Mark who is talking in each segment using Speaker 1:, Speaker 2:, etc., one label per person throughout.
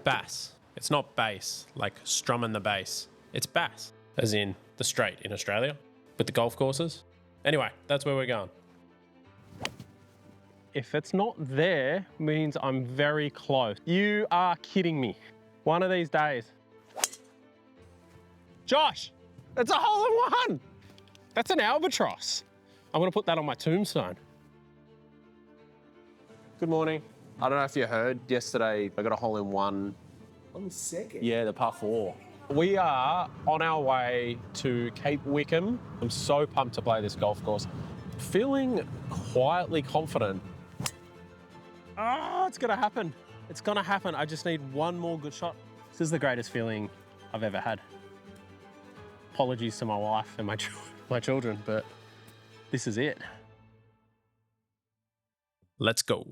Speaker 1: bass. It's not bass, like strumming the bass. It's bass, as in the straight in Australia, with the golf courses. Anyway, that's where we're going. If it's not there, means I'm very close. You are kidding me. One of these days. Josh, it's a hole in one. That's an albatross. I'm gonna put that on my tombstone. Good morning. I don't know if you heard, yesterday I got a hole in one.
Speaker 2: On the second?
Speaker 1: Yeah, the par 4. We are on our way to Cape Wickham. I'm so pumped to play this golf course. Feeling quietly confident. Oh, it's gonna happen. It's gonna happen. I just need one more good shot. This is the greatest feeling I've ever had. Apologies to my wife and my children, but this is it. Let's go.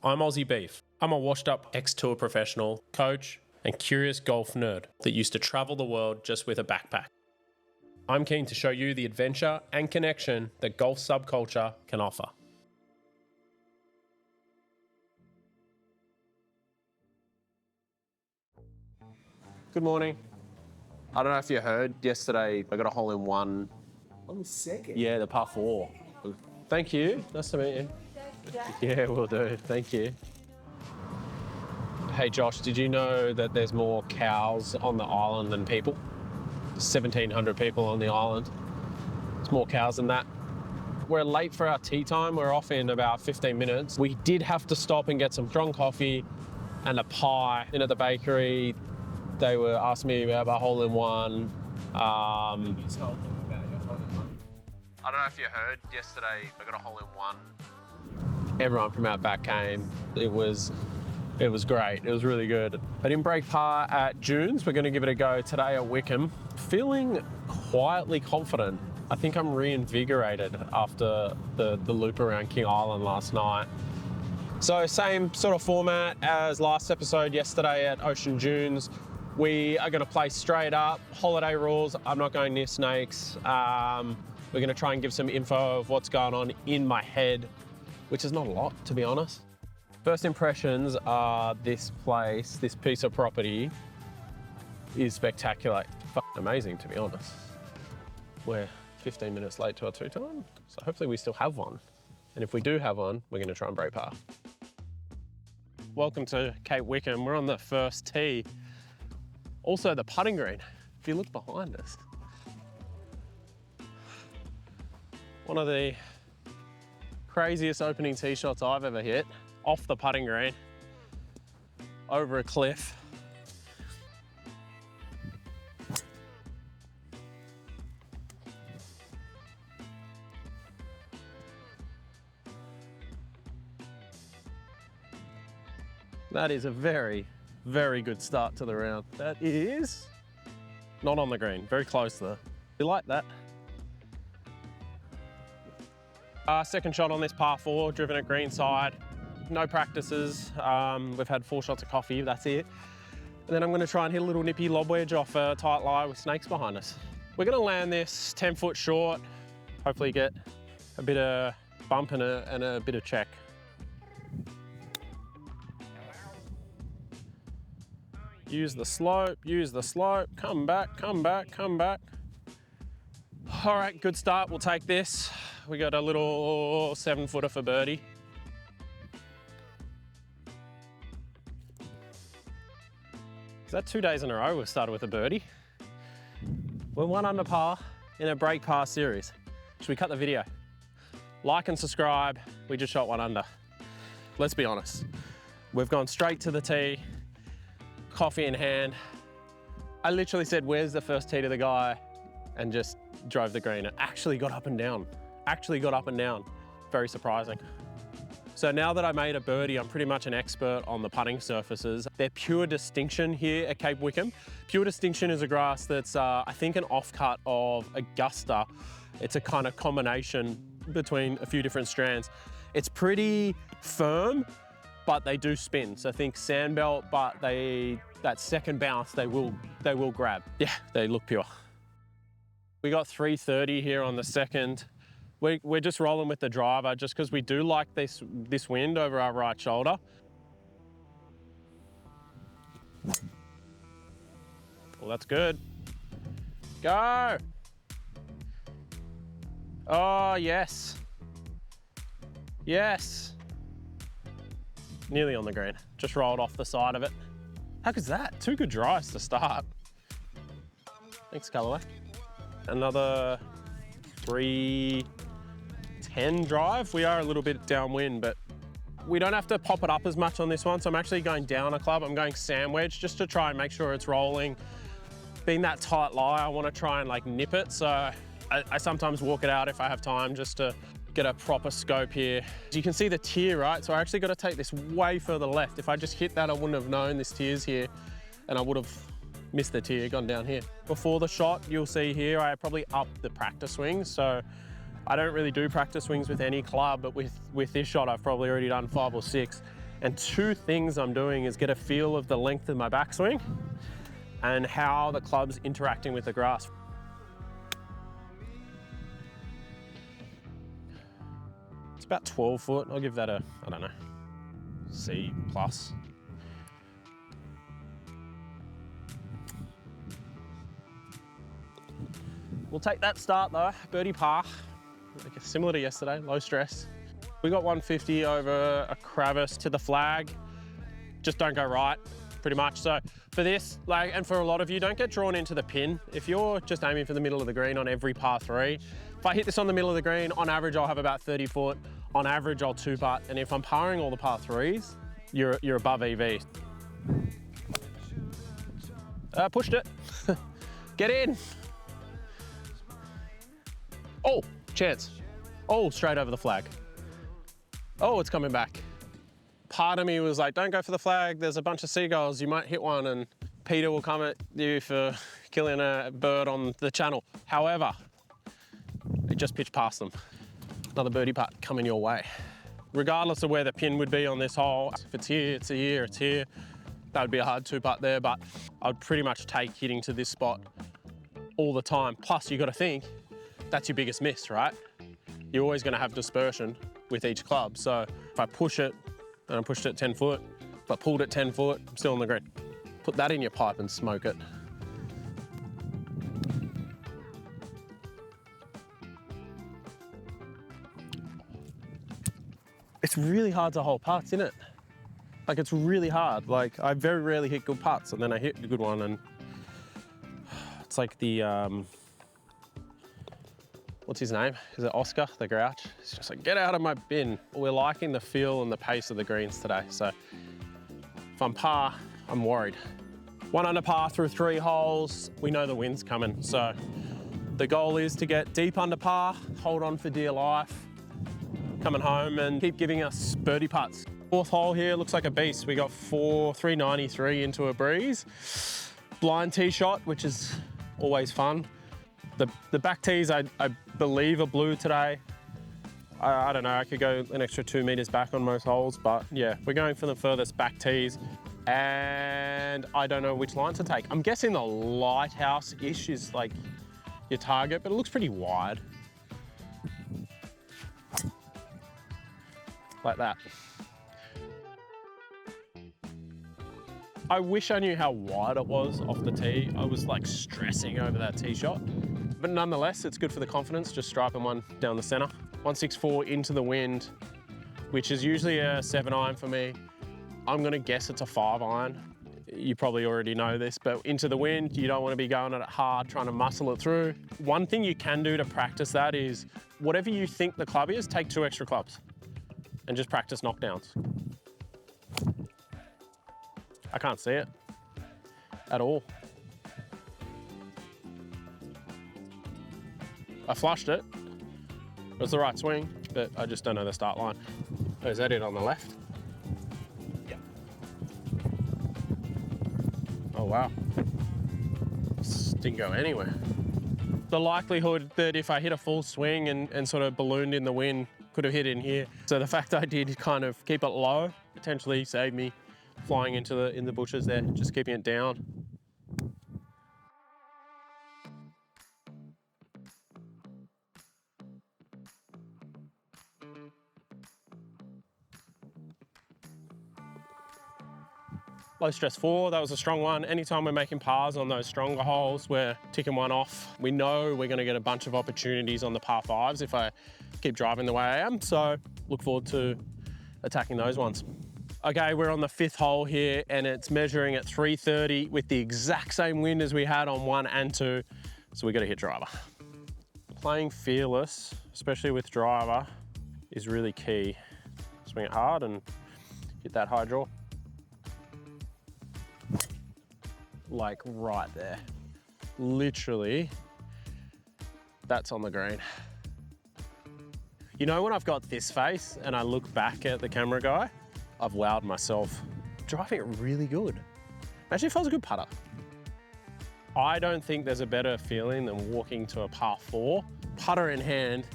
Speaker 1: I'm AussieBeef. I'm a washed-up ex-tour professional, coach, and curious golf nerd that used to travel the world just with a backpack. I'm keen to show you the adventure and connection that golf subculture can offer. Good morning. I don't know if you heard, yesterday I got a hole in one.
Speaker 2: On the second?
Speaker 1: Yeah, the par 4. Thank you. Nice to meet you. Yeah, will do. Thank you. Hey Josh, did you know that there's more cows on the island than people? 1,700 people on the island. It's more cows than that. We're late for our tea time. We're off in about 15 minutes. We did have to stop and get some strong coffee and a pie in at the bakery. They were asking me about a hole in one. I don't know if you heard, yesterday I got a hole in one. Everyone from out back came. It was great. It was really good. I didn't break par at June's. We're going to give it a go today at Wickham. Feeling quietly confident. I think I'm reinvigorated after the loop around King Island last night. So same sort of format as last episode yesterday at Ocean Dunes. We are going to play straight up, holiday rules. I'm not going near snakes. We're going to try and give some info of what's going on in my head, which is not a lot, to be honest. First impressions are this place, this piece of property is spectacular. Fucking amazing, to be honest. We're 15 minutes late to our tea time, so hopefully we still have one. And if we do have one, we're gonna try and break par. Welcome to Cape Wickham. We're on the first tee. Also the putting green, if you look behind us. One of the craziest opening tee shots I've ever hit. Off the putting green, over a cliff. That is a very, very good start to the round. That is not on the green, very close though. You like that? Second shot on this par 4, driven at green side. No practices. We've had 4 shots of coffee, that's it. And then I'm gonna try and hit a little nippy lob wedge off a tight lie with snakes behind us. We're gonna land this 10 foot short, hopefully get a bit of bump and a bit of check. Use the slope, come back, come back, come back. All right, good start, we'll take this. We got a little 7 footer for birdie. Is that 2 days in a row we've started with a birdie? We're 1 under par in a break par series. Should we cut the video? Like and subscribe, we just shot 1 under. Let's be honest. We've gone straight to the tee, coffee in hand. I literally said, where's the first tee to the guy? And just drove the green. It actually got up and down. Very surprising. So now that I made a birdie, I'm pretty much an expert on the putting surfaces. They're Pure Distinction here at Cape Wickham. Pure Distinction is a grass that's, I think, an offcut of Augusta. It's a kind of combination between a few different strands. It's pretty firm, but they do spin. So think sandbelt, but that second bounce, they will grab. Yeah, they look pure. We got 330 here on the second. We're just rolling with the driver just because we do like this wind over our right shoulder. Well, that's good. Go. Oh, yes. Yes. Nearly on the green. Just rolled off the side of it. How good's that? 2 good drives to start. Thanks, Callaway. Another 310 drive. We are a little bit downwind, but we don't have to pop it up as much on this one. So I'm actually going down a club. I'm going sand wedge just to try and make sure it's rolling. Being that tight lie, I want to try and like nip it. So I sometimes walk it out if I have time just to get a proper scope here. You can see the tier, right? So I actually got to take this way further left. If I just hit that, I wouldn't have known this tier's here and I would have missed the tier, gone down here. Before the shot, you'll see here, I probably upped the practice swings. So I don't really do practice swings with any club, but with this shot, I've probably already done 5 or 6. And 2 things I'm doing is get a feel of the length of my backswing and how the club's interacting with the grass. It's about 12 foot. I'll give that a, I don't know, C plus. We'll take that start though, birdie par. Similar to yesterday, low stress. We got 150 over a crevice to the flag. Just don't go right, pretty much. So for this, like, and for a lot of you, don't get drawn into the pin. If you're just aiming for the middle of the green on every par 3, if I hit this on the middle of the green, on average, I'll have about 30 foot. On average, I'll 2-putt. And if I'm parring all the par 3s, you're above EV. Pushed it. Get in. Oh, chance. Oh, straight over the flag. Oh, it's coming back. Part of me was like, don't go for the flag. There's a bunch of seagulls. You might hit one and Peter will come at you for killing a bird on the channel. However, it just pitched past them. Another birdie putt coming your way. Regardless of where the pin would be on this hole, if it's here, it's here, it's here, that would be a hard 2-putt there, but I would pretty much take hitting to this spot all the time. Plus, you got to think, that's your biggest miss, right? You're always going to have dispersion with each club. So if I push it, and I pushed it 10 foot, if I pulled it 10 foot, I'm still on the green. Put that in your pipe and smoke it. It's really hard to hold putts, isn't it? Like, it's really hard. Like, I very rarely hit good putts, and then I hit a good one, and it's like the, what's his name? Is it Oscar, the Grouch? It's just like, get out of my bin. We're liking the feel and the pace of the greens today. So if I'm par, I'm worried. 1 under par through 3 holes. We know the wind's coming. So the goal is to get deep under par, hold on for dear life, coming home and keep giving us birdie putts. 4th hole here looks like a beast. We got 393 into a breeze. Blind tee shot, which is always fun. The back tees, I believe, are blue today. I don't know, I could go an extra 2 meters back on most holes, but yeah, we're going for the furthest back tees. And I don't know which line to take. I'm guessing the lighthouse-ish is like your target, but it looks pretty wide. Like that. I wish I knew how wide it was off the tee. I was like stressing over that tee shot. But nonetheless, it's good for the confidence, just striping one down the center. 164 into the wind, which is usually a 7-iron for me. I'm gonna guess it's a 5-iron. You probably already know this, but into the wind, you don't wanna be going at it hard, trying to muscle it through. One thing you can do to practice that is, whatever you think the club is, take 2 extra clubs and just practice knockdowns. I can't see it at all. I flushed it. It was the right swing, but I just don't know the start line. Oh, is that it on the left? Yeah. Oh, wow. This didn't go anywhere. The likelihood that if I hit a full swing and sort of ballooned in the wind, could have hit in here. So the fact I did kind of keep it low potentially saved me flying into the bushes there, just keeping it down. Low stress 4, that was a strong one. Anytime we're making pars on those stronger holes, we're ticking one off. We know we're gonna get a bunch of opportunities on the par 5s if I keep driving the way I am, so look forward to attacking those ones. Okay, we're on the 5th hole here and it's measuring at 330 with the exact same wind as we had on 1 and 2, so we gotta hit driver. Playing fearless, especially with driver, is really key. Swing it hard and hit that high draw. Like right there. Literally, that's on the green. You know when I've got this face and I look back at the camera guy, I've wowed myself. Driving it really good. Actually feels a good putter. I don't think there's a better feeling than walking to a par 4, putter in hand,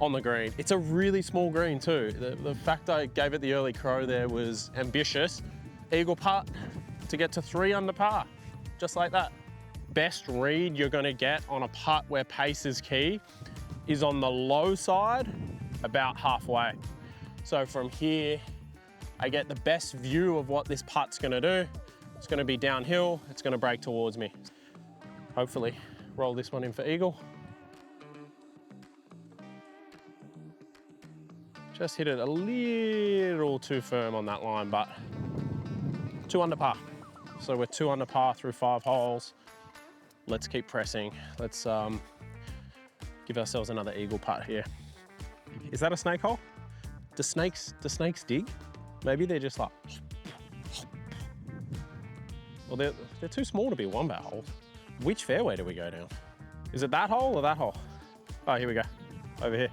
Speaker 1: on the green. It's a really small green too. The fact I gave it the early crow there was ambitious. Eagle putt to get to 3 under par, just like that. Best read you're gonna get on a putt where pace is key is on the low side, about halfway. So from here, I get the best view of what this putt's gonna do. It's gonna be downhill, it's gonna break towards me. Hopefully, roll this one in for eagle. Just hit it a little too firm on that line, but 2 under par. So we're 2 under par through 5 holes. Let's keep pressing. Let's give ourselves another eagle putt here. Is that a snake hole? Do snakes dig? Maybe they're just like, well, they're too small to be wombat holes. Which fairway do we go down? Is it that hole or that hole? Oh, here we go, over here.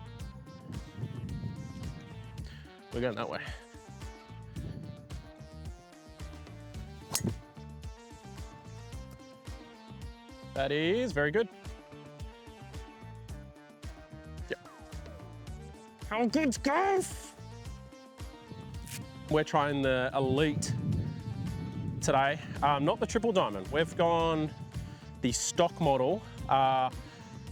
Speaker 1: We're going that way. That is very good. Yep. How good's golf? We're trying the Elite today, not the triple diamond. We've gone the stock model,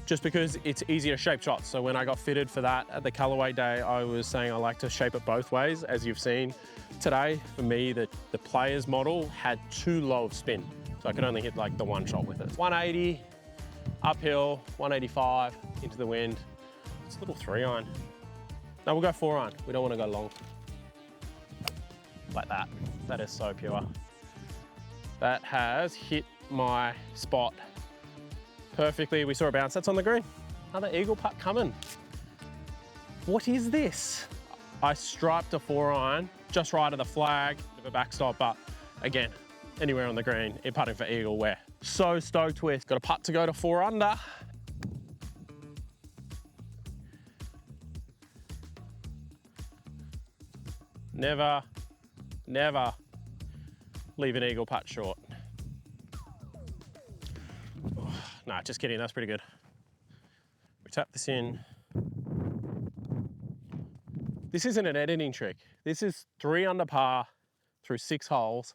Speaker 1: just because it's easier to shape shots. So when I got fitted for that at the Callaway day, I was saying I like to shape it both ways. As you've seen today, for me, the player's model had too low of spin. So I could only hit like the 1 shot with it. 180, uphill, 185, into the wind. It's a little 3-iron. No, we'll go 4-iron. We don't want to go long. Like that. That is so pure. That has hit my spot perfectly. We saw a bounce. That's on the green. Another eagle putt coming. What is this? I striped a 4-iron just right of the flag of a backstop, but again, anywhere on the green, in putting for eagle, we're so stoked with. Got a putt to go to 4 under. Never, never leave an eagle putt short. Oh, nah, just kidding, that's pretty good. We tap this in. This isn't an editing trick. This is 3 under par through 6 holes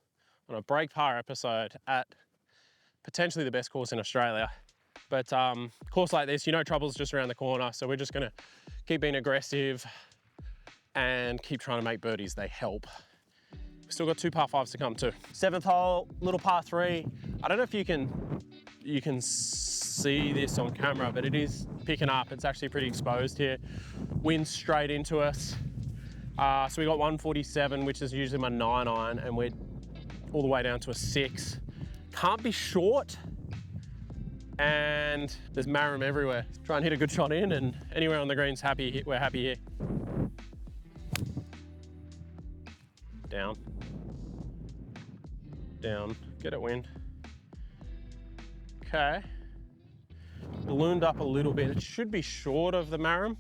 Speaker 1: on a break par episode at potentially the best course in Australia. But course like this, you know trouble's just around the corner, so we're just gonna keep being aggressive and keep trying to make birdies. They help. We've still got 2 par 5s to come too. 7th hole, little par 3. I don't know if you can see this on camera, but it is picking up. It's actually pretty exposed here. Wind straight into us. So we got 147, which is usually my 9-iron, and we're all the way down to a 6. Can't be short, and there's marram everywhere. Try and hit a good shot in, and anywhere on the green's happy. We're happy here. Down, down, get it wind. Okay, ballooned up a little bit. It should be short of the marram.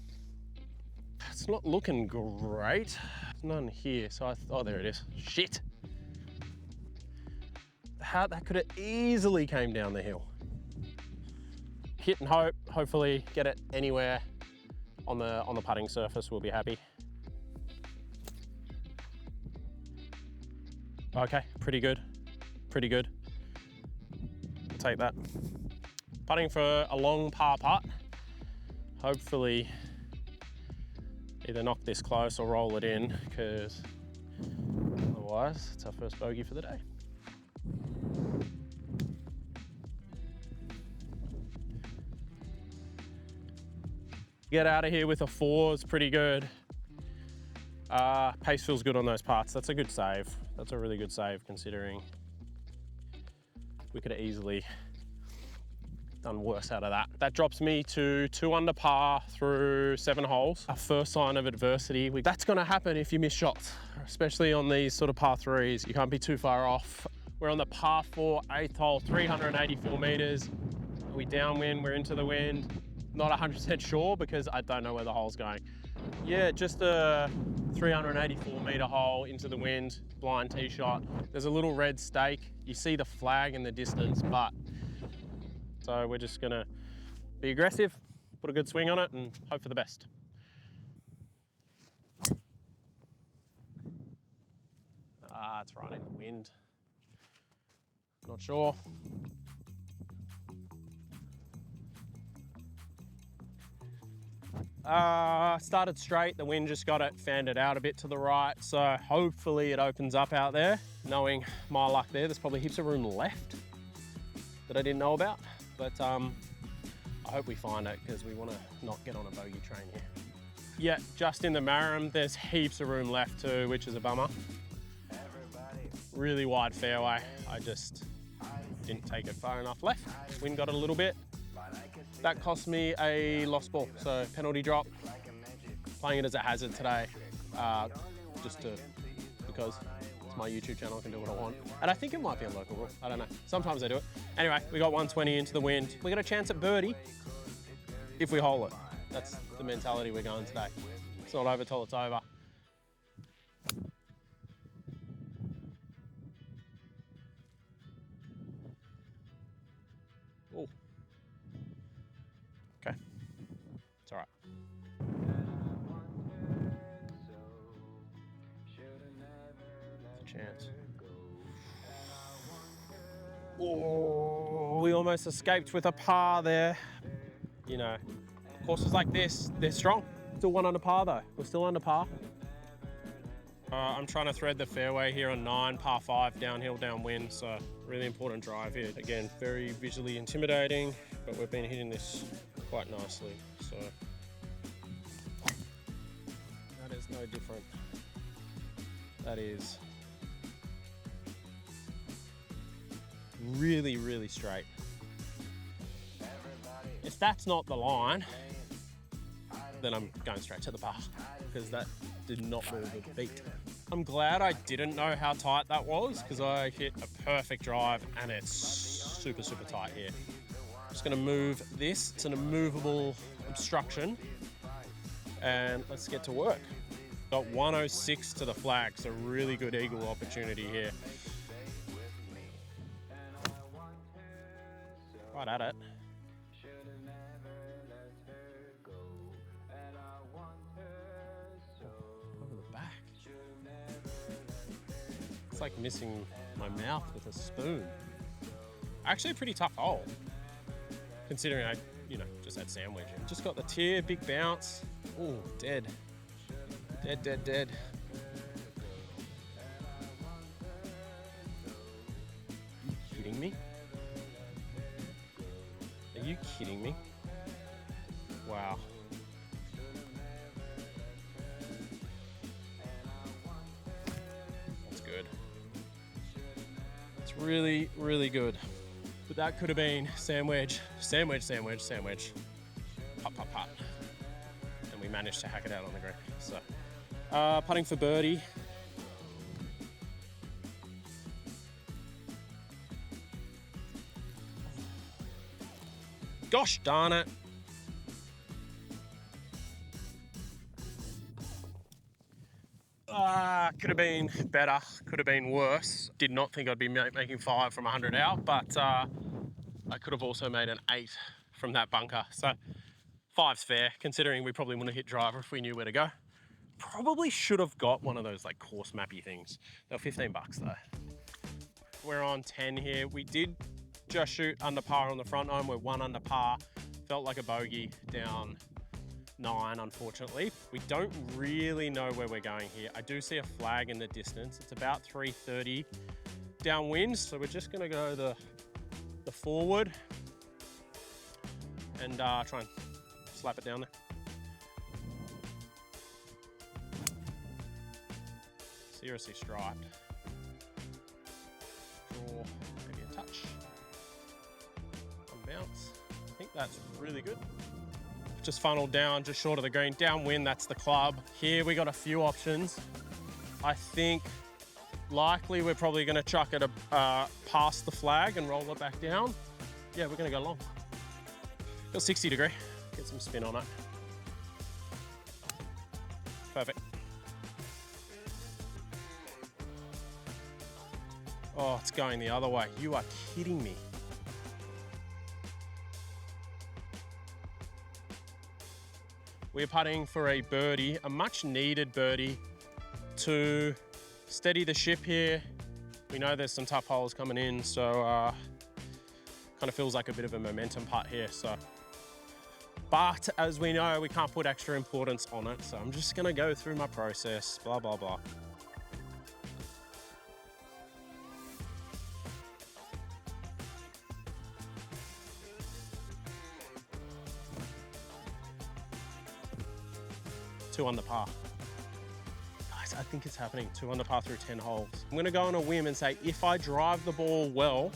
Speaker 1: It's not looking great. There's none here, so oh, there it is. Shit. How that could have easily came down the hill. Hit and hope, hopefully get it anywhere on the putting surface. We'll be happy. Okay, pretty good, pretty good. I'll take that. Putting for a long par putt. Hopefully either knock this close or roll it in, because otherwise, it's our first bogey for the day. Get out of here with a 4 is pretty good. Pace feels good on those parts. That's a good save. That's a really good save considering we could have easily done worse out of that. That drops me to 2 under par through 7 holes. Our first sign of adversity. That's gonna happen if you miss shots, especially on these sort of par 3s. You can't be too far off. We're on the par 4, 8th hole, 384 meters. Are we downwind, we're into the wind. Not 100% sure because I don't know where the hole's going. Yeah, just a 384 meter hole into the wind, blind tee shot. There's a little red stake. You see the flag in the distance, but so we're just gonna be aggressive, put a good swing on it and hope for the best. It's right in the wind. Not sure. Started straight, the wind just got it, fanned it out a bit to the right, so hopefully it opens up out there. Knowing my luck there's probably heaps of room left that I didn't know about, but I hope we find it because we want to not get on a bogey train here. Yeah, just in the Marram, there's heaps of room left too, which is a bummer. Really wide fairway, I just didn't take it far enough left. Wind got it a little bit. That cost me a lost ball, so penalty drop. Playing it as a hazard today, because it's my YouTube channel, I can do what I want. And I think it might be a local rule, I don't know. Sometimes I do it. Anyway, we got 120 into the wind. We got a chance at birdie if we hole it. That's the mentality we're going today. It's not over till it's over. Oh. Okay, it's all right. It's a chance. Oh, we almost escaped with a par there. You know, courses like this, they're strong. Still 1 under par though. We're still under par. I'm trying to thread the fairway here on 9, par 5, downhill, downwind, so really important drive here. Again, very visually intimidating, but we've been hitting this quite nicely, so that is no different. That is really, really straight. If that's not the line, then I'm going straight to the bar because that did not move a beat. I'm glad I didn't know how tight that was because I hit a perfect drive and it's super, super tight here. Just gonna move this. It's an immovable obstruction and let's get to work. Got 106 to the flag, so really good eagle opportunity here. Right at it. Over the back. It's like missing my mouth with a spoon. Actually a pretty tough hole, considering I, just had sandwich. Just got the tier, big bounce. Ooh, dead. Dead, dead, dead. Are you kidding me? Are you kidding me? Wow. That's good. It's really, really good. But that could have been sandwich, sandwich, sandwich, sandwich, putt, putt, putt. And we managed to hack it out on the green. So, putting for birdie. Gosh darn it. Could have been better, could have been worse. Did not think I'd be making 5 from 100 out, but I could have also made an 8 from that bunker. So 5's fair, considering we probably wouldn't have hit driver if we knew where to go. Probably should have got one of those like course mappy things. They were 15 bucks though. We're on 10 here. We did just shoot under par on the front nine. We're 1 under par. Felt like a bogey down 9, unfortunately. We don't really know where we're going here. I do see a flag in the distance. It's about 330 downwind, so we're just gonna go the forward and try and slap it down there. Seriously striped. Draw, maybe a touch. One bounce. I think that's really good. Just funneled down, just short of the green. Downwind, that's the club. Here we got a few options. I think likely we're probably gonna chuck it past the flag and roll it back down. Yeah, we're gonna go long. Got 60 degree, get some spin on it. Perfect. Oh, it's going the other way. You are kidding me. We're putting for a birdie, a much needed birdie to steady the ship here. We know there's some tough holes coming in, so kind of feels like a bit of a momentum putt here. So, but as we know, we can't put extra importance on it. So I'm just gonna go through my process, blah, blah, blah. Two under par. Guys, I think it's happening. 2 under par through 10 holes. I'm gonna go on a whim and say, if I drive the ball well,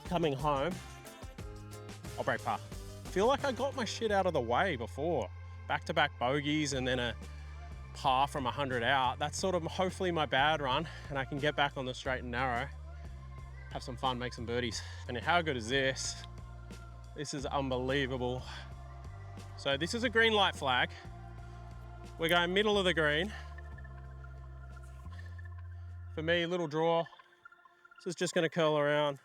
Speaker 1: coming home, I'll break par. I feel like I got my shit out of the way before. Back-to-back bogeys and then a par from 100 out. That's sort of hopefully my bad run, and I can get back on the straight and narrow, have some fun, make some birdies. And how good is this? This is unbelievable. So this is a green light flag. We're going middle of the green. For me, little draw. This is just gonna curl around.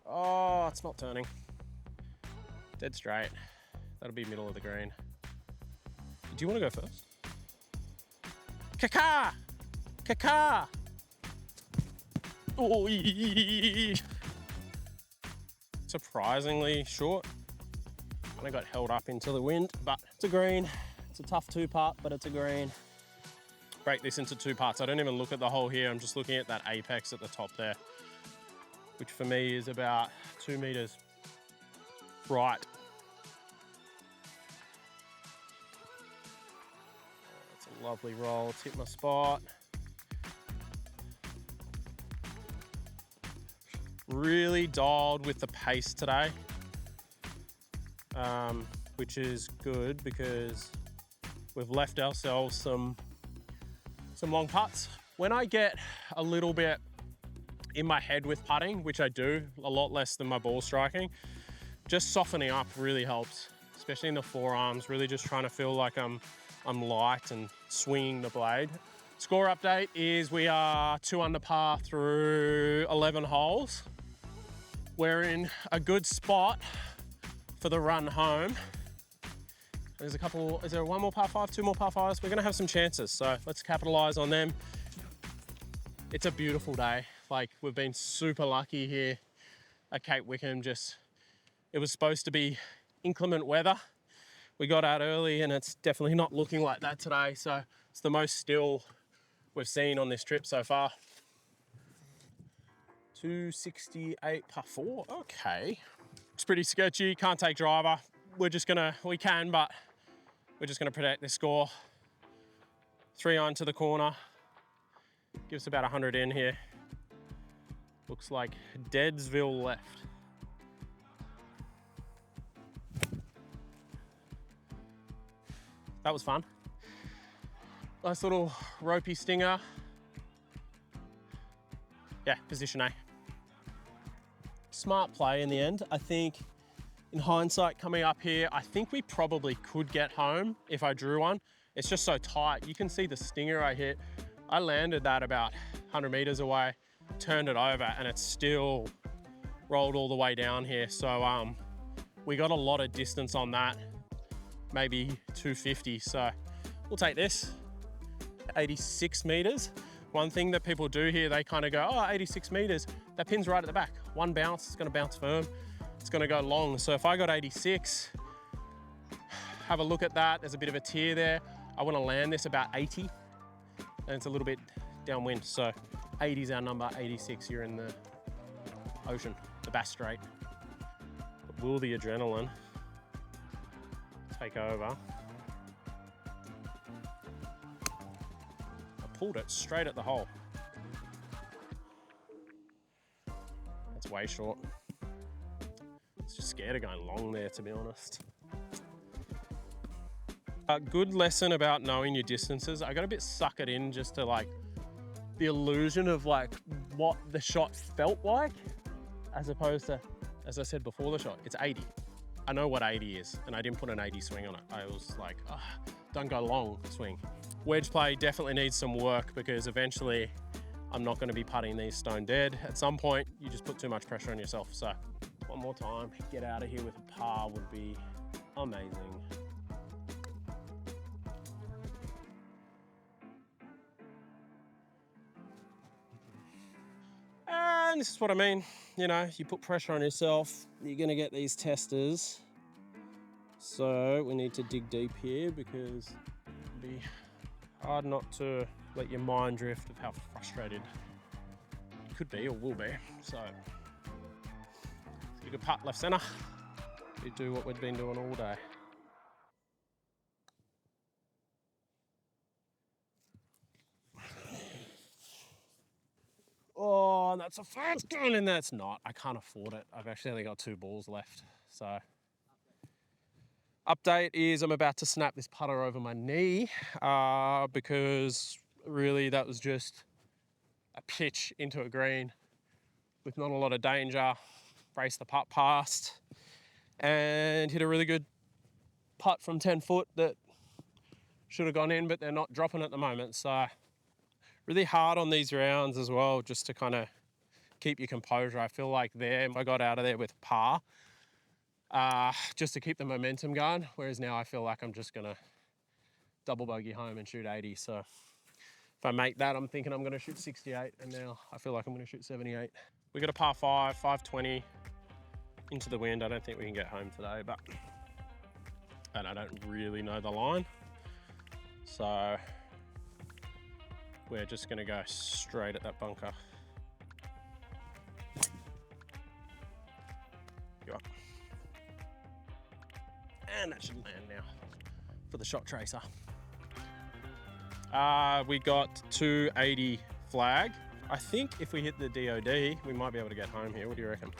Speaker 1: Oh, it's not turning. Dead straight. That'll be middle of the green. Do you wanna go first? Kaka! Kaka! Oh, surprisingly short. I got held up into the wind, but it's a green. It's a tough 2-part, but it's a green. Break this into 2 parts. I don't even look at the hole here. I'm just looking at that apex at the top there, which for me is about 2 meters right. It's a lovely roll. It's hit my spot. Really dialed with the pace today. Which is good because we've left ourselves some long putts. When I get a little bit in my head with putting, which I do, a lot less than my ball striking, just softening up really helps, especially in the forearms, really just trying to feel like I'm light and swinging the blade. Score update is we are 2 under par through 11 holes. We're in a good spot for the run home. There's a couple, is there one more par 5, 2 more par 5s? We're gonna have some chances, so let's capitalize on them. It's a beautiful day. Like, we've been super lucky here at Cape Wickham. It was supposed to be inclement weather. We got out early and it's definitely not looking like that today. So it's the most still we've seen on this trip so far. 268 par 4, okay. It's pretty sketchy, can't take driver. We can, but we're just gonna protect this score. 3 on to the corner. Give us about 100 in here. Looks like Deadsville left. That was fun. Nice little ropey stinger. Yeah, position A. Smart play in the end. I think in hindsight coming up here, I think we probably could get home if I drew one. It's just so tight. You can see the stinger I hit. I landed that about 100 meters away, turned it over, and it still rolled all the way down here. So we got a lot of distance on that, maybe 250. So we'll take this. 86 meters. One thing that people do here, they kind of go, oh, 86 meters. That pin's right at the back. One bounce, it's gonna bounce firm. it's gonna go long. So if I got 86, have a look at that. There's a bit of a tier there. I wanna land this about 80, and it's a little bit downwind. So 80 is our number, 86, you're in the ocean, the Bass Strait. But will the adrenaline take over? I pulled it straight at the hole. That's way short. It's just scared of going long there, to be honest. A good lesson about knowing your distances. I got a bit suckered in just to like the illusion of like what the shot felt like, as opposed to, as I said before the shot, it's 80. I know what 80 is, and I didn't put an 80 swing on it. I was like, oh, don't go long swing. Wedge play definitely needs some work because eventually I'm not going to be putting these stone dead. At some point, you just put too much pressure on yourself. So one more time, get out of here with a par would be amazing. And this is what I mean, you know, you put pressure on yourself, you're gonna get these testers. So we need to dig deep here because it'd be hard not to let your mind drift of how frustrated you could be or will be. So you could putt left center, you do what we've been doing all day. Oh, that's a fast gun, and that's not. I can't afford it. I've actually only got 2 balls left. So, update is I'm about to snap this putter over my knee because really that was just a pitch into a green with not a lot of danger. Race the putt past and hit a really good putt from 10 foot that should have gone in, but they're not dropping at the moment. So, really hard on these rounds as well, just to kind of keep your composure. I feel like I got out of there with par, just to keep the momentum going. Whereas now I feel like I'm just gonna double bogey home and shoot 80. So if I make that, I'm thinking I'm gonna shoot 68, and now I feel like I'm gonna shoot 78. We got a par 5, 520 into the wind. I don't think we can get home today, and I don't really know the line. So we're just gonna go straight at that bunker. Go up. And that should land now for the shot tracer. We got 280 flag. I think if we hit the DOD, we might be able to get home here. What do you reckon?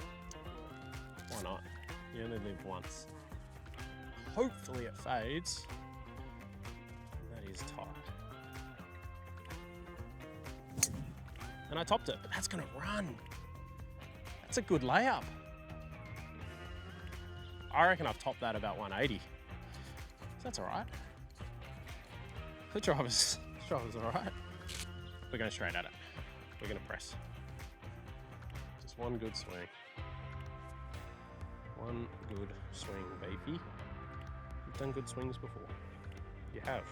Speaker 1: Why not? You only live once. Hopefully it fades. That is tight. And I topped it, but that's gonna run. That's a good layup. I reckon I've topped that about 180. So that's all right. The driver's all right. We're going straight at it. We're gonna press. Just one good swing. One good swing, baby. You've done good swings before. You have.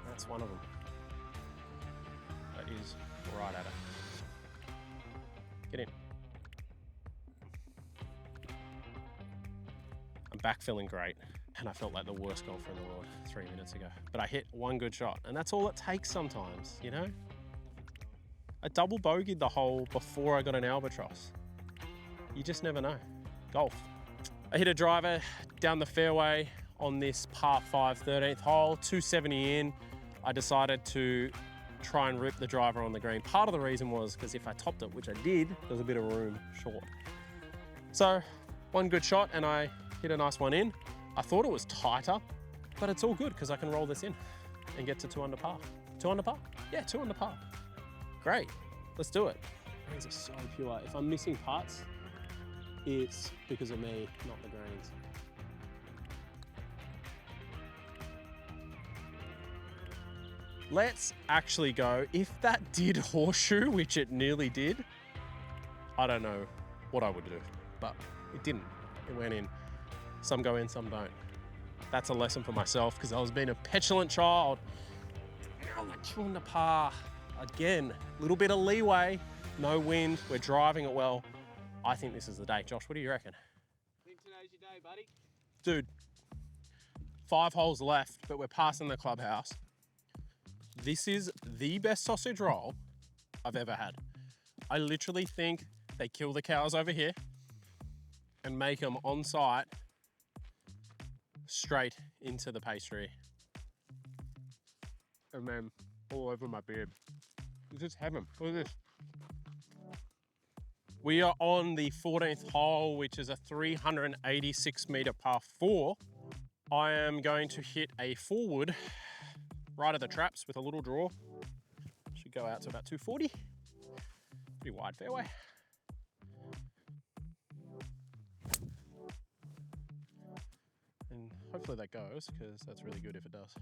Speaker 1: That's one of them. That is right at it. Get in. I'm back feeling great, and I felt like the worst golfer in the world 3 minutes ago. But I hit one good shot, and that's all it takes sometimes, you know? I double bogeyed the hole before I got an albatross. You just never know. Golf. I hit a driver down the fairway on this par 5 13th hole, 270 in. I decided to try and rip the driver on the green. Part of the reason was because if I topped it, which I did, there was a bit of room short. So one good shot and I hit a nice one in. I thought it was tighter, but it's all good because I can roll this in and get to 2 under par. 2 under par? Yeah, 2 under par. Great, let's do it. Greens are so pure. If I'm missing putts, it's because of me, not the greens. Let's actually go. If that did horseshoe, which it nearly did, I don't know what I would do, but it didn't. It went in. Some go in, some don't. That's a lesson for myself because I was being a petulant child. Now I'm like 2 under par. Again, a little bit of leeway. no wind, we're driving it well. I think this is the day. Josh, what do you reckon?
Speaker 3: I think today's your day, buddy.
Speaker 1: Dude, 5 holes left, but we're passing the clubhouse. This is the best sausage roll I've ever had. I literally think they kill the cows over here and make them on site straight into the pastry. And then all over my beard. This is heaven. Look at this. We are on the 14th hole, which is a 386 meter par 4. I am going to hit a forward right at the traps with a little draw. Should go out to about 240. Pretty wide fairway. And hopefully that goes, because that's really good if it does.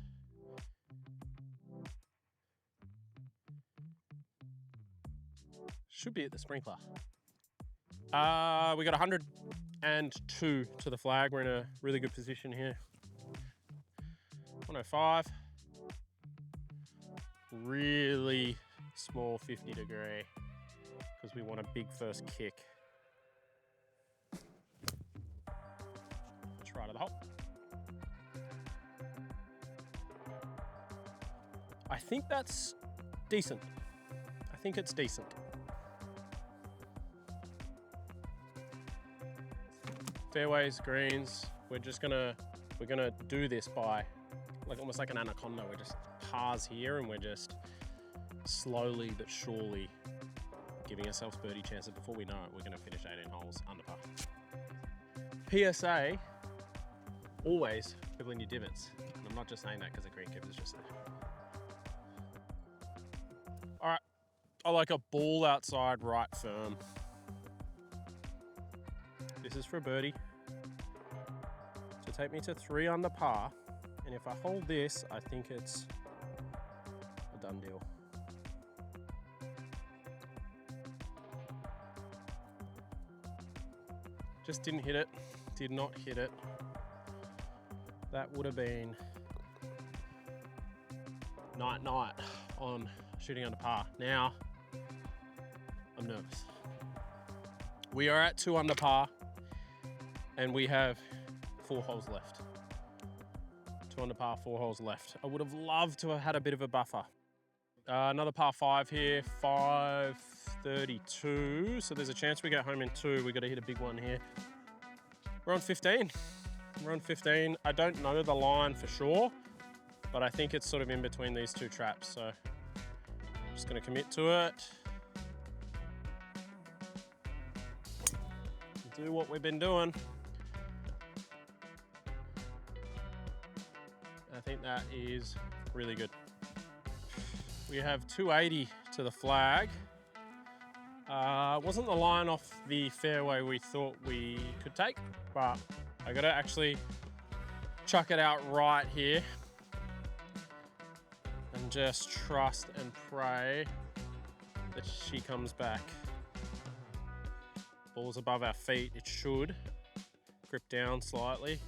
Speaker 1: Should be at the sprinkler. We got 102 to the flag. We're in a really good position here. 105. Really small 50 degree because we want a big first kick. Try to the hole. I think that's decent. I think it's decent. Fairways, greens. We're gonna do this by almost like an anaconda. We're just pars here and we're just slowly but surely giving ourselves birdie chances. Before we know it, we're gonna finish 18 holes under par. PSA, always fill in your divots. And I'm not just saying that because the greenkeeper's just there. All right, I like a ball outside right firm. This is for a birdie to take me to 3 under par. And if I hold this, I think it's a done deal. Just didn't hit it. Did not hit it. That would have been night on shooting under par. Now, I'm nervous. We are at 2 under par and we have 4 holes left. 2 under par, 4 holes left. I would have loved to have had a bit of a buffer. Another par 5 here, 532. So there's a chance we get home in 2. We got to hit a big one here. We're on 15. We're on 15. I don't know the line for sure, but I think it's sort of in between these 2 traps. So I'm just going to commit to it. Do what we've been doing. I think that is really good. We have 280 to the flag. Wasn't the line off the fairway we thought we could take, but I gotta actually chuck it out right here and just trust and pray that she comes back. Ball's above our feet, it should. Grip down slightly.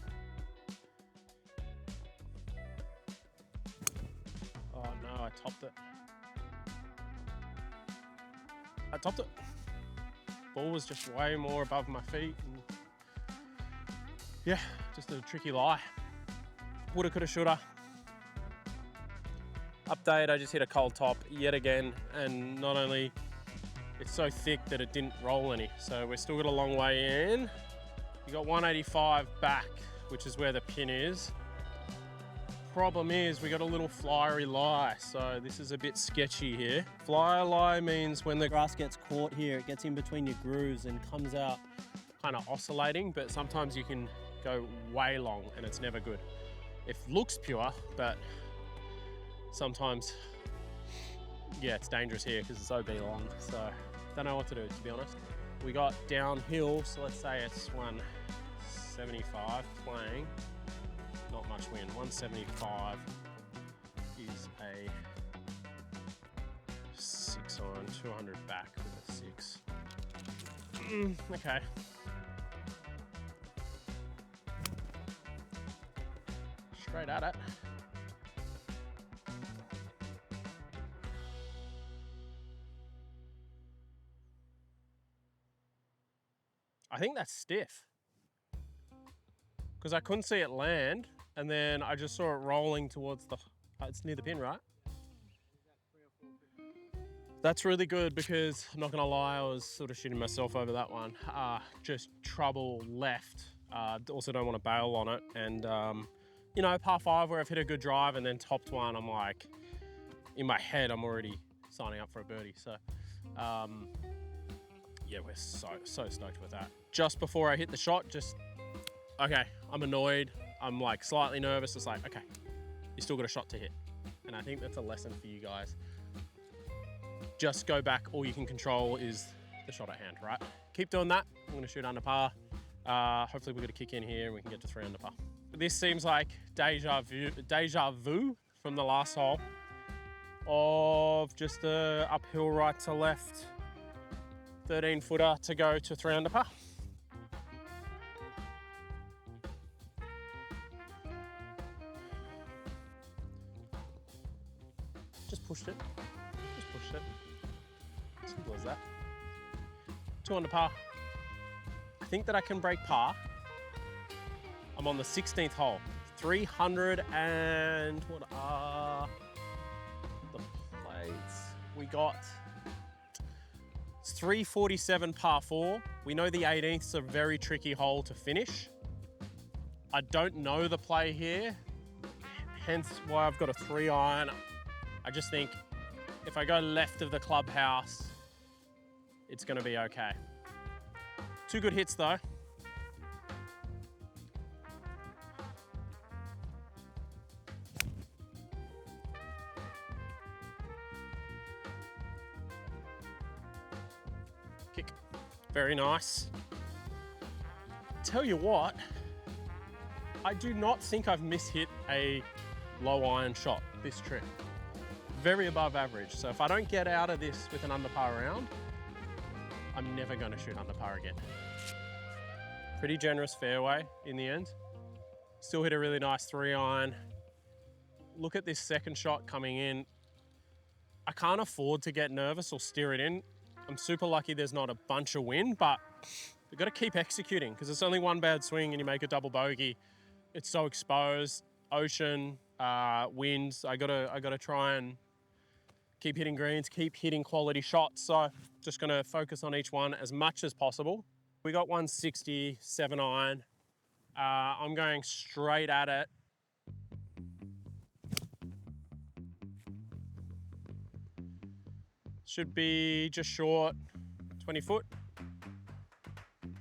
Speaker 1: Oh no, I topped it. I topped it. Ball was just way more above my feet. And yeah, just a tricky lie. Woulda, coulda, shoulda. Update, I just hit a cold top yet again. And not only, it's so thick that it didn't roll any. So we're still got a long way in. You got 185 back, which is where the pin is. Problem is we got a little flyery lie, so this is a bit sketchy here. Flyer lie means when the grass gets caught here, it gets in between your grooves and comes out kind of oscillating, but sometimes you can go way long and it's never good. It looks pure, but sometimes, yeah, it's dangerous here because it's OB long, so don't know what to do, to be honest. We got downhill, so let's say it's 175 playing. Not much wind. 175 is a 6 on, 200 back with a 6. Okay. Straight at it. I think that's stiff. Because I couldn't see it land, and then I just saw it rolling towards the, it's near the pin, right? That's really good because I'm not gonna lie, I was sort of shooting myself over that one. Just trouble left. Also don't want to bail on it. And you know, par 5 where I've hit a good drive and then topped one, I'm like, in my head, I'm already signing up for a birdie. So yeah, we're so stoked with that. Just before I hit the shot, okay, I'm annoyed. I'm like slightly nervous. It's like, okay, you still got a shot to hit. And I think that's a lesson for you guys. Just go back. All you can control is the shot at hand, right? Keep doing that. I'm gonna shoot under par. Hopefully we're gonna kick in here and we can get to 3 under par. This seems like deja vu from the last hole of just a uphill right to left 13 footer to go to 3 under par. Just pushed it. Just pushed it. Simple as that. 2 under par. I think that I can break par. I'm on the 16th hole. 300 and what are the plates? We got 347 par 4. We know the 18th is a very tricky hole to finish. I don't know the play here, hence why I've got a 3-iron. I just think if I go left of the clubhouse, it's gonna be okay. 2 good hits though. Kick, very nice. Tell you what, I do not think I've mishit a low iron shot this trip. Very above average. So if I don't get out of this with an under par round, I'm never going to shoot under par again. Pretty generous fairway in the end. Still hit a really nice 3-iron. Look at this second shot coming in. I can't afford to get nervous or steer it in. I'm super lucky there's not a bunch of wind, but you've got to keep executing because it's only one bad swing and you make a double bogey. It's so exposed. Ocean, winds. I gotta try and keep hitting greens, keep hitting quality shots. So just gonna focus on each one as much as possible. We got 160, 7-iron. I'm going straight at it. Should be just short, 20 foot.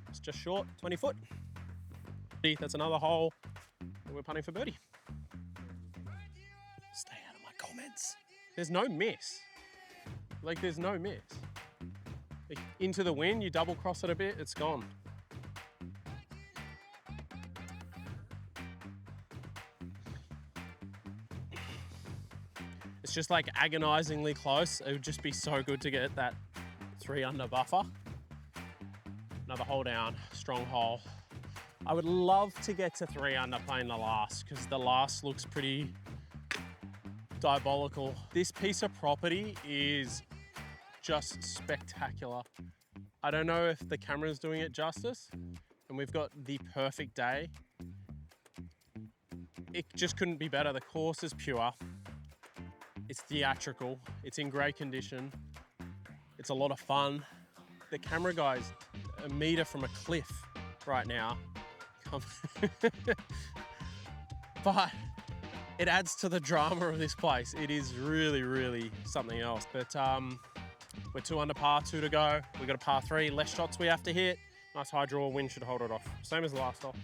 Speaker 1: It's just short, 20 foot. That's another hole. And we're punting for birdie. Stay out of my comments. There's no miss. Like, there's no miss. Like, into the wind, you double cross it a bit, it's gone. It's just like agonizingly close. It would just be so good to get that 3 under buffer. Another hole down, strong hole. I would love to get to 3 under playing the last because the last looks pretty diabolical. This piece of property is just spectacular. I don't know if the camera's doing it justice, and we've got the perfect day. It just couldn't be better. The course is pure. It's theatrical. It's in great condition. It's a lot of fun. The camera guy's a meter from a cliff right now. But it adds to the drama of this place. It is really, really something else. But we're 2 under par, 2 to go. We got a par 3, less shots we have to hit. Nice high draw, wind should hold it off. Same as the last hole.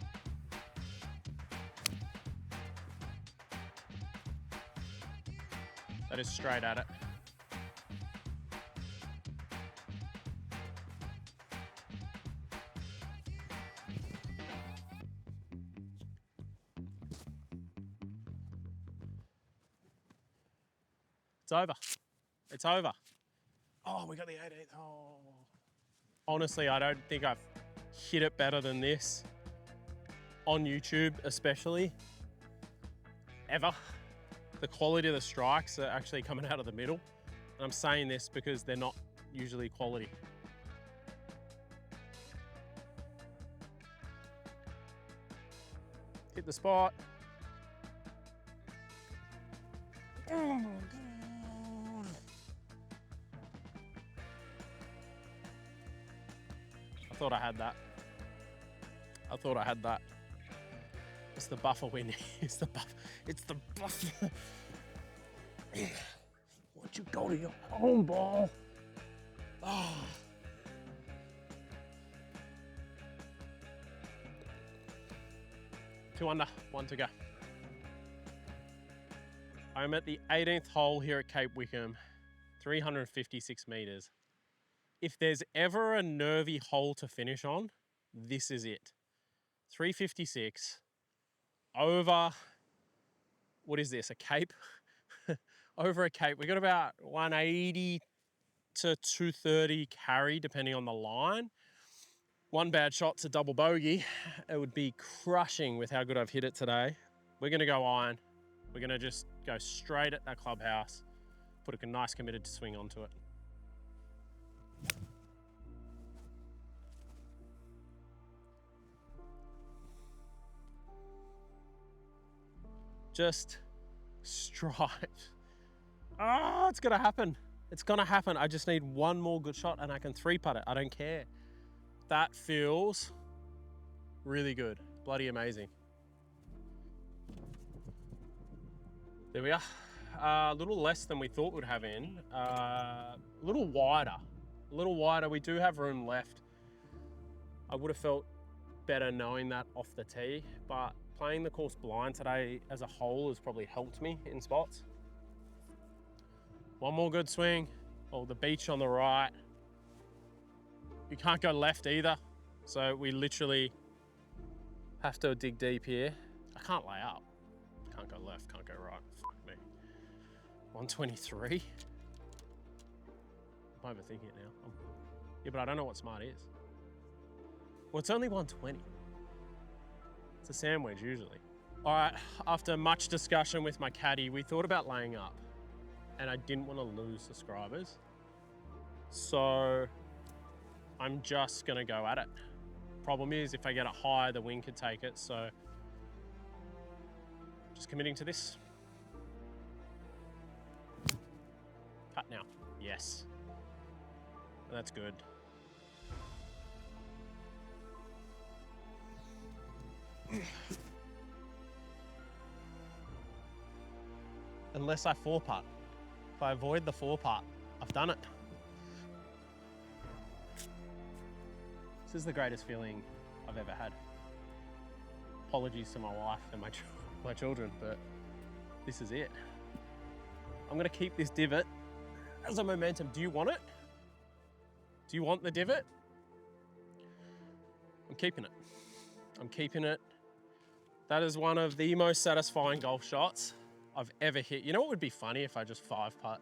Speaker 1: That is straight at it. It's over. It's over. Oh, we got the 18th. Oh. Honestly, I don't think I've hit it better than this on YouTube, especially, ever. The quality of the strikes are actually coming out of the middle. And I'm saying this because they're not usually quality. Hit the spot. I thought I had that. I thought I had that. It's the buffer we need. It's the buffer. It's the buffer. Won't you go to your home ball? Oh. Two under, one to go. I'm at the 18th hole here at Cape Wickham, 356 meters. If there's ever a nervy hole to finish on, this is it. 356 over, what is this, a cape? Over a cape. We got about 180 to 230 carry, depending on the line. One bad shot's a double bogey. It would be crushing with how good I've hit it today. We're gonna go iron. We're gonna just go straight at that clubhouse, put a nice committed swing onto it. Just straight. Oh, it's gonna happen. It's gonna happen. I just need one more good shot and I can three putt it. I don't care. That feels really good. Bloody amazing. There we are. A little less than we thought we'd have in. A little wider. A little wider. We do have room left. I would have felt better knowing that off the tee, but playing the course blind today as a whole has probably helped me in spots. One more good swing. Oh, the beach on the right. You can't go left either. So we literally have to dig deep here. I can't lay up. Can't go left, can't go right. Fuck me. 123. I'm overthinking it now. Yeah, but I don't know what smart is. Well, it's only 120. It's a sandwich usually. All right, after much discussion with my caddy, we thought about laying up and I didn't want to lose subscribers. So I'm just gonna go at it. Problem is, if I get it high, the wind could take it, so just committing to this. Cut now, yes. That's good. Unless I four putt. If I avoid the four putt, I've done it. This is the greatest feeling I've ever had. Apologies to my wife and my children, but this is it. I'm gonna keep this divot as a momentum. Do you want it? Do you want the divot? I'm keeping it. I'm keeping it. That is one of the most satisfying golf shots I've ever hit. You know what would be funny if I just five putt?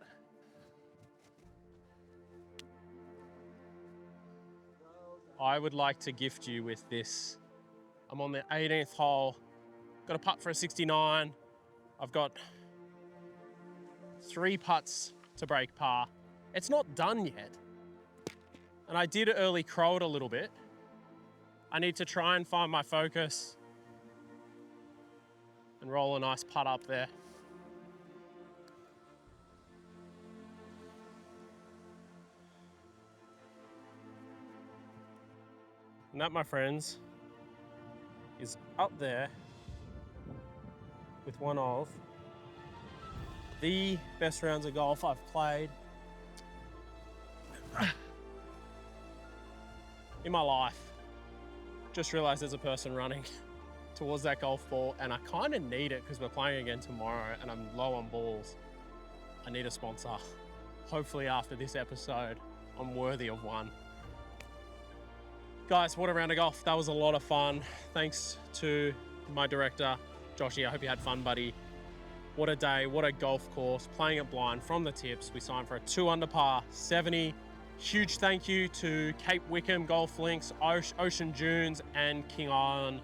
Speaker 1: I would like to gift you with this. I'm on the 18th hole. Got a putt for a 69. I've got 3 putts to break par. It's not done yet. And I did early crow it a little bit. I need to try and find my focus and roll a nice putt up there. And that, my friends, is up there with one of the best rounds of golf I've played in my life. Just realized there's a person running towards that golf ball and I kind of need it because we're playing again tomorrow and I'm low on balls. I need a sponsor. Hopefully after this episode, I'm worthy of one. Guys, what a round of golf. That was a lot of fun. Thanks to my director, Joshy. I hope you had fun, buddy. What a day, what a golf course. Playing it blind from the tips. We signed for a 2 under par 70. Huge thank you to Cape Wickham Golf Links, Ocean Dunes, and King Island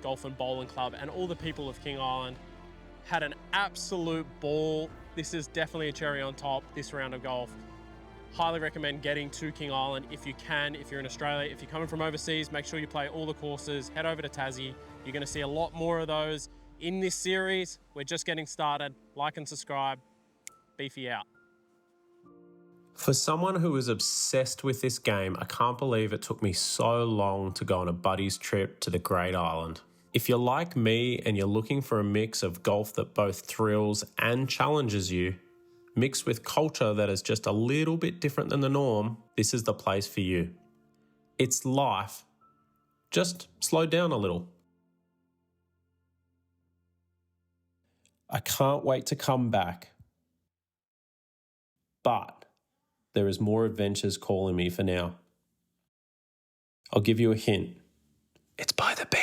Speaker 1: Golf and Bowling Club, and all the people of King Island. Had an absolute ball. This is definitely a cherry on top, this round of golf. Highly recommend getting to King Island if you can, if you're in Australia. If you're coming from overseas, make sure you play all the courses. Head over to Tassie. You're going to see a lot more of those in this series. We're just getting started. Like and subscribe. Beefy out. For someone who is obsessed with this game, I can't believe it took me so long to go on a buddies trip to the Great Island. If you're like me and you're looking for a mix of golf that both thrills and challenges you, mixed with culture that is just a little bit different than the norm, this is the place for you. It's life, just slowed down a little. I can't wait to come back. But there is more adventures calling me for now. I'll give you a hint. It's by the beach.